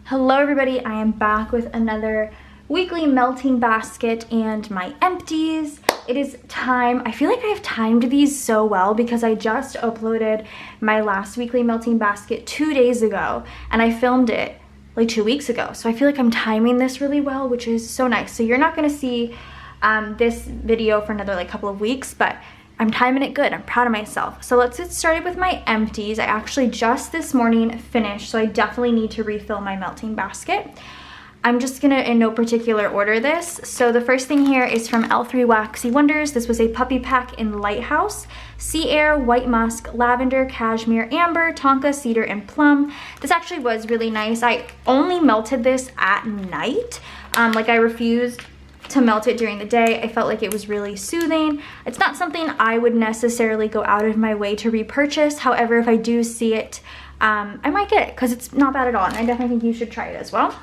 Hello everybody, I am back with another weekly melting basket and my empties. It is time. I feel like I have timed these so well because I just uploaded my last weekly melting basket 2 days ago and I filmed it like 2 weeks ago. So I feel like I'm timing this really well, which is so nice. So you're not gonna see this video for another couple of weeks, but I'm timing it good. I'm proud of myself. So let's get started with my empties. I actually just this morning finished, so I definitely need to refill my melting basket. I'm just gonna, in no particular order, this. So the first thing here is from L3 Waxy Wonders. This was a puppy pack in Lighthouse. Sea Air, White Musk, Lavender, Cashmere, Amber, Tonka, Cedar, and Plum. This actually was really nice. I only melted this at night. I refused to melt it during the day. I felt like it was really soothing. It's not something I would necessarily go out of my way to repurchase. However, if I do see it, I might get it because it's not bad at all. And I definitely think you should try it as well.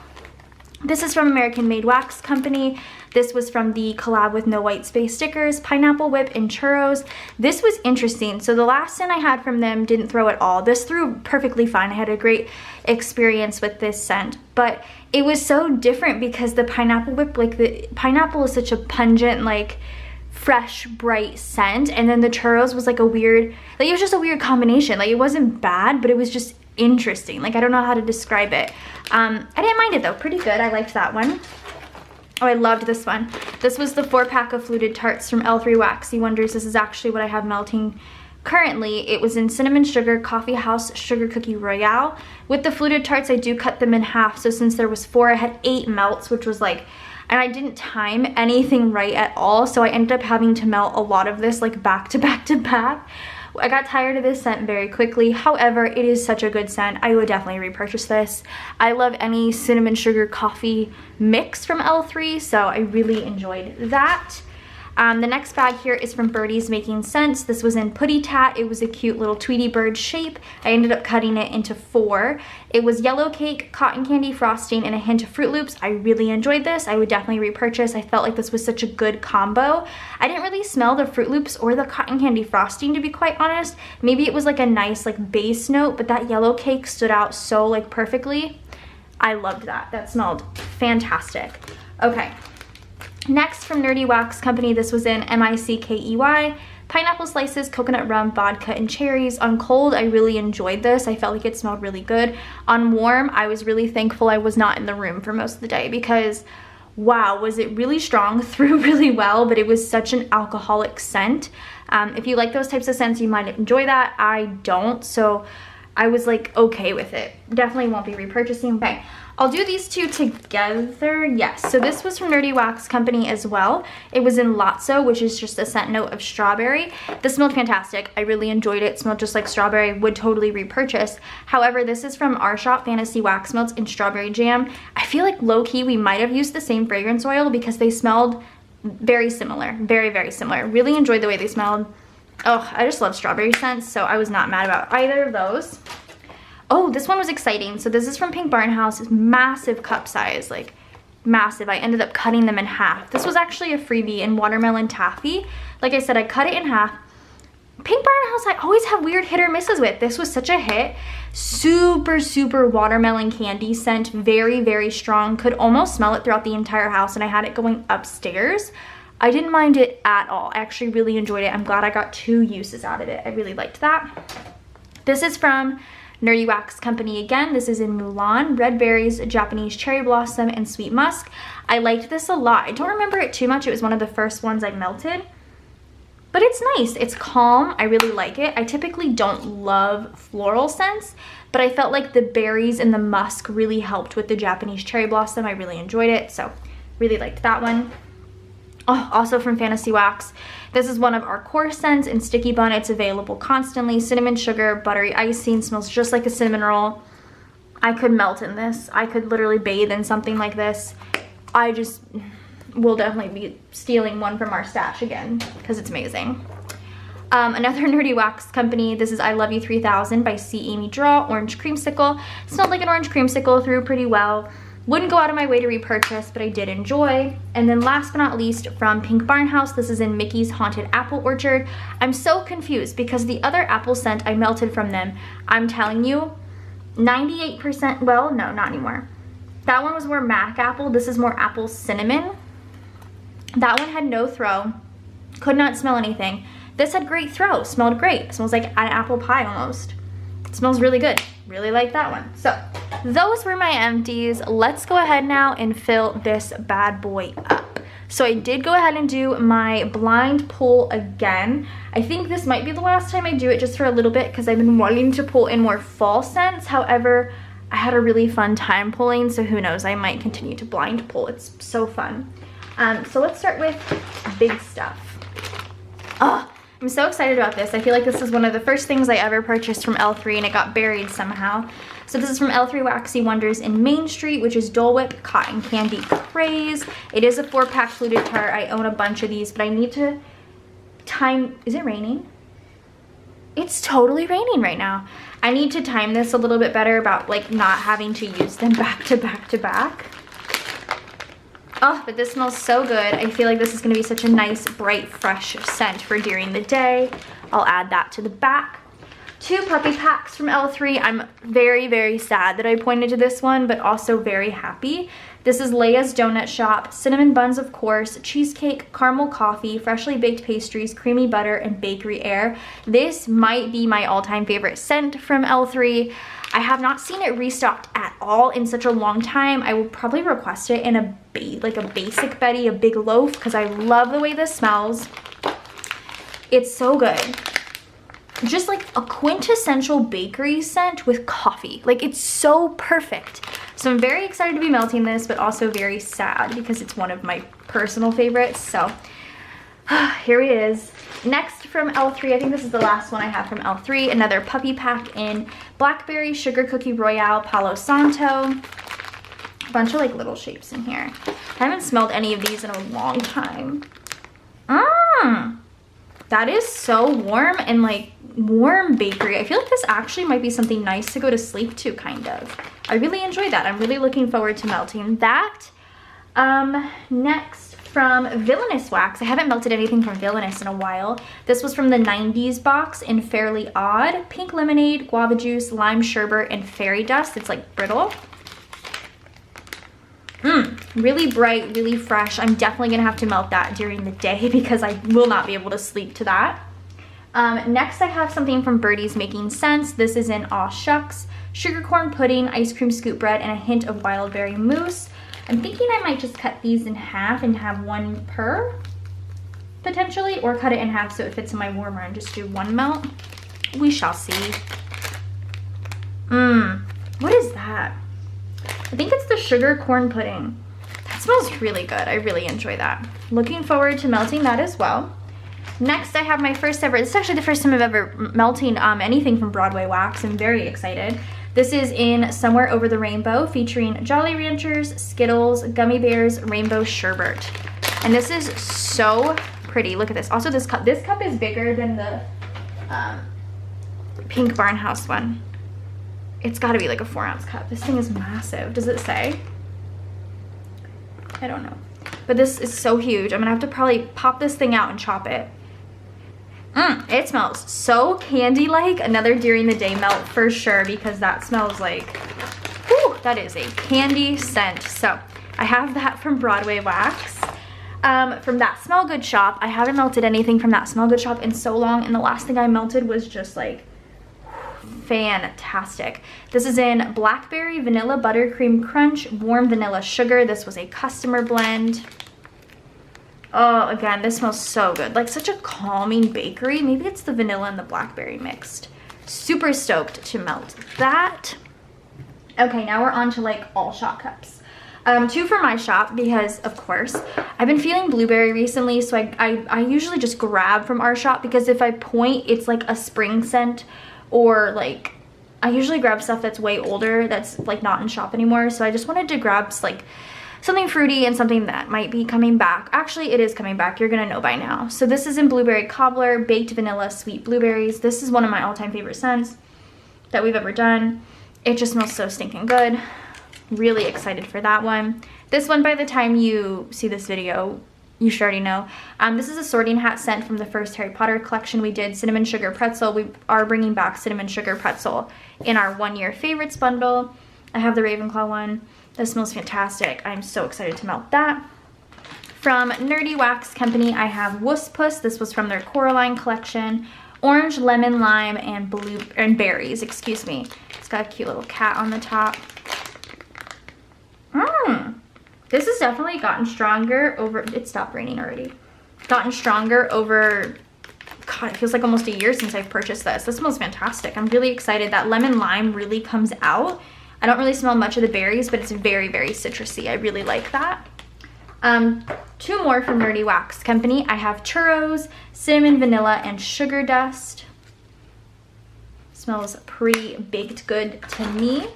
This is from American Made Wax Company. This was from the collab with No White Space stickers, Pineapple Whip and Churros. This was interesting. So the last scent I had from them didn't throw at all. This threw perfectly fine. I had a great experience with this scent, but it was so different because the Pineapple Whip, the pineapple is such a pungent, fresh, bright scent, and then the Churros was a weird, it was just a weird combination. It wasn't bad, but it was just interesting. I don't know how to describe it. I didn't mind it though, pretty good. I liked that one. Oh, I loved this one. This was the 4-pack of fluted tarts from L3 Waxy Wonders. This is actually what I have melting currently. It was in Cinnamon Sugar, Coffee House, Sugar Cookie Royale. With the fluted tarts, I do cut them in half. So since there was 4, I had 8 melts, which was and I didn't time anything right at all. So I ended up having to melt a lot of this back to back to back. I got tired of this scent very quickly. However, it is such a good scent. I would definitely repurchase this. I love any cinnamon sugar coffee mix from L3, so I really enjoyed that. The next bag here is from Birdie's Making Sense. This was in Putty Tat. It was a cute little Tweety bird shape. I ended up cutting it into 4. It was yellow cake, cotton candy frosting, and a hint of Fruit Loops. I really enjoyed this. I would definitely repurchase. I felt like this was such a good combo. I didn't really smell the Fruit Loops or the cotton candy frosting, to be quite honest. Maybe it was a nice base note, but that yellow cake stood out so perfectly. I loved that. That smelled fantastic. Okay. Next, from Nerdy Wax Company, this was in MICKEY. Pineapple slices, coconut rum, vodka, and cherries. On cold, I really enjoyed this. I felt like it smelled really good. On warm, I was really thankful I was not in the room for most of the day because, wow, was it really strong, threw really well, but it was such an alcoholic scent. If you like those types of scents, you might enjoy that. I don't, so I was okay with it. Definitely won't be repurchasing. Okay. I'll do these two together. Yes, so this was from Nerdy Wax Company as well. It was in Lotso, which is just a scent note of strawberry. This smelled fantastic. I really enjoyed it. It smelled just like strawberry. Would totally repurchase. However, this is from Our Shop Fantasy Wax Melts in Strawberry Jam. I feel like low-key we might have used the same fragrance oil because they smelled very similar. Very, very similar. Really enjoyed the way they smelled. Oh, I just love strawberry scents, so I was not mad about either of those. Oh, this one was exciting. So this is from Pink Barnhouse. It's massive cup size, massive. I ended up cutting them in half. This was actually a freebie in Watermelon Taffy. Like I said, I cut it in half. Pink Barnhouse, I always have weird hit or misses with. This was such a hit. Super, super watermelon candy scent. Very, very strong. Could almost smell it throughout the entire house, and I had it going upstairs. I didn't mind it at all. I actually really enjoyed it. I'm glad I got 2 uses out of it. I really liked that. This is from Nerdy Wax Company again. This is in Mulan, Red Berries, Japanese Cherry Blossom, and Sweet Musk. I liked this a lot. I don't remember it too much. It was one of the first ones I melted. But it's nice. It's calm. I really like it. I typically don't love floral scents, but I felt like the berries and the musk really helped with the Japanese Cherry Blossom. I really enjoyed it, so really liked that one. Oh, also from Fantasy Wax. This is one of our core scents in Sticky Bun. It's available constantly. Cinnamon sugar, buttery icing. Smells just like a cinnamon roll. I could melt in this. I could literally bathe in something like this. I just will definitely be stealing one from our stash again because it's amazing. Another Nerdy Wax Company. This is I Love You 3000 by C. Amy Draw. Orange Creamsicle. Smelled like an orange creamsicle. Threw pretty well. Wouldn't go out of my way to repurchase, but I did enjoy. And then last but not least, from Pink Barnhouse, this is in Mickey's Haunted Apple Orchard. I'm so confused because the other apple scent I melted from them, I'm telling you, 98%, well, no, not anymore. That one was more Mac apple. This is more apple cinnamon. That one had no throw. Could not smell anything. This had great throw. Smelled great. It smells like an apple pie almost. It smells really good. Really like that one. So those were my empties. Let's go ahead now and fill this bad boy up. So I did go ahead and do my blind pull again. I think this might be the last time I do it, just for a little bit, because I've been wanting to pull in more fall scents. However, I had a really fun time pulling, so who knows, I might continue to blind pull. It's so fun. So let's start with big stuff. Oh, I'm so excited about this. I feel like this is one of the first things I ever purchased from L3 and it got buried somehow. So this is from L3 Waxy Wonders in Main Street, which is Dole Whip Cotton Candy Craze. It is a 4-pack fluted tart. I own a bunch of these, but I need to time, is it raining? It's totally raining right now. I need to time this a little bit better about like not having to use them back to back to back. Oh, but this smells so good. I feel like this is gonna be such a nice, bright, fresh scent for during the day. I'll add that to the back. 2 puppy packs from L3. I'm very, very sad that I pointed to this one, but also very happy. This is Leia's Donut Shop, cinnamon buns, of course, cheesecake, caramel coffee, freshly baked pastries, creamy butter, and bakery air. This might be my all-time favorite scent from L3. I have not seen it restocked at all in such a long time. I will probably request it in a basic Betty, a big loaf, because I love the way this smells. It's so good. Just like a quintessential bakery scent with coffee. Like, it's so perfect. So I'm very excited to be melting this, but also very sad because it's one of my personal favorites. So here he is. Next from L3, I think this is the last one I have from L3, another puppy pack in Blackberry, Sugar Cookie Royale, Palo Santo. A bunch of like little shapes in here. I haven't smelled any of these in a long time. That is so warm and like warm bakery. I feel like this actually might be something nice to go to sleep to, kind of. I really enjoy that. I'm really looking forward to melting that. Next from Villainous Wax. I haven't melted anything from Villainous in a while. This was from the 90s box in Fairly Odd. Pink lemonade, guava juice, lime sherbet, and fairy dust. It's like brittle. Really bright, really fresh. I'm definitely gonna have to melt that during the day because I will not be able to sleep to that. Next I have something from Birdie's Making Sense. This is in Aw Shucks, sugar corn pudding, ice cream scoop bread, and a hint of wild berry mousse. I'm thinking I might just cut these in half and have one per, potentially, or cut it in half so it fits in my warmer and just do one melt. We shall see. What is that? I think it's the sugar corn pudding. That smells really good. I really enjoy that. Looking forward to melting that as well. Next, I have my first ever, this is actually the first time I've ever melting anything from Broadway Wax. I'm very excited. This is in Somewhere Over the Rainbow, featuring Jolly Ranchers, Skittles, Gummy Bears, Rainbow Sherbet. And this is so pretty. Look at this. Also, this cup is bigger than the Pink Barnhouse one. It's got to be like a 4-ounce cup. This thing is massive. Does it say? I don't know. But this is so huge. I'm going to have to probably pop this thing out and chop it. It smells so candy-like. Another during the day melt for sure, because that smells like, whew, that is a candy scent. So I have that from Broadway Wax. From That Smell Good shop, I haven't melted anything from That Smell Good shop in so long, and the last thing I melted was just like fantastic. This is in Blackberry, Vanilla Buttercream Crunch, Warm Vanilla Sugar. This was a customer blend. Oh, again, this smells so good. Like such a calming bakery. Maybe it's the vanilla and the blackberry mixed. Super stoked to melt that. Okay, now we're on to like all shot cups. 2 for my shop because, of course, I've been feeling blueberry recently, so I usually just grab from our shop because if I point, it's like a spring scent, or like I usually grab stuff that's way older that's like not in shop anymore. So I just wanted to grab like something fruity and something that might be coming back. Actually, it is coming back. You're gonna know by now. So this is in Blueberry Cobbler, Baked Vanilla Sweet Blueberries. This is one of my all-time favorite scents that we've ever done. It just smells so stinking good. Really excited for that one. This one, by the time you see this video, you should already know. This is a Sorting Hat scent from the first Harry Potter collection we did, Cinnamon Sugar Pretzel. We are bringing back Cinnamon Sugar Pretzel in our 1-year favorites bundle. I have the Ravenclaw one. This smells fantastic. I'm so excited to melt that. From Nerdy Wax Company, I have Wuss Puss. This was from their Coraline collection. Orange, lemon, lime, and blue and berries, excuse me. It's got a cute little cat on the top. This has definitely gotten stronger over, it stopped raining already. Gotten stronger over, God, it feels like almost a year since I've purchased this. This smells fantastic. I'm really excited. That lemon lime really comes out. I don't really smell much of the berries, but it's very, very citrusy. I really like that. Two more from Nerdy Wax Company. I have churros, cinnamon, vanilla, and sugar dust. Smells pretty baked good to me.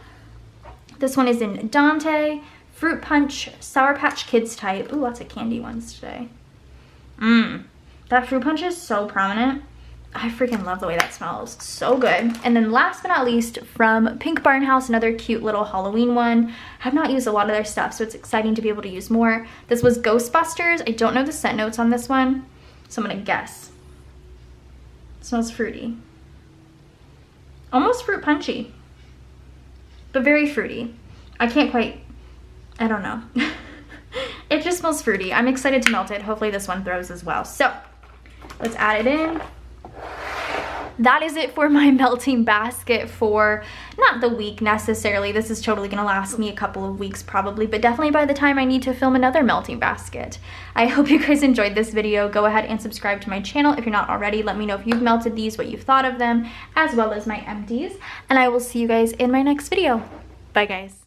This one is in Dante, fruit punch, Sour Patch Kids type. Ooh, lots of candy ones today. That fruit punch is so prominent. I freaking love the way that smells. So good. And then last but not least, from Pink Barnhouse, another cute little Halloween one. I have not used a lot of their stuff, so it's exciting to be able to use more. This was Ghostbusters. I don't know the scent notes on this one, so I'm gonna guess. It smells fruity. Almost fruit punchy, but very fruity. I can't quite, I don't know. It just smells fruity. I'm excited to melt it. Hopefully this one throws as well. So let's add it in. That is it for my melting basket for not the week necessarily. This is totally gonna last me a couple of weeks probably, but definitely by the time I need to film another melting basket. I hope you guys enjoyed this video. Go ahead and subscribe to my channel if you're not already. Let me know if you've melted these, what you've thought of them, as well as my empties. And I will see you guys in my next video. Bye guys.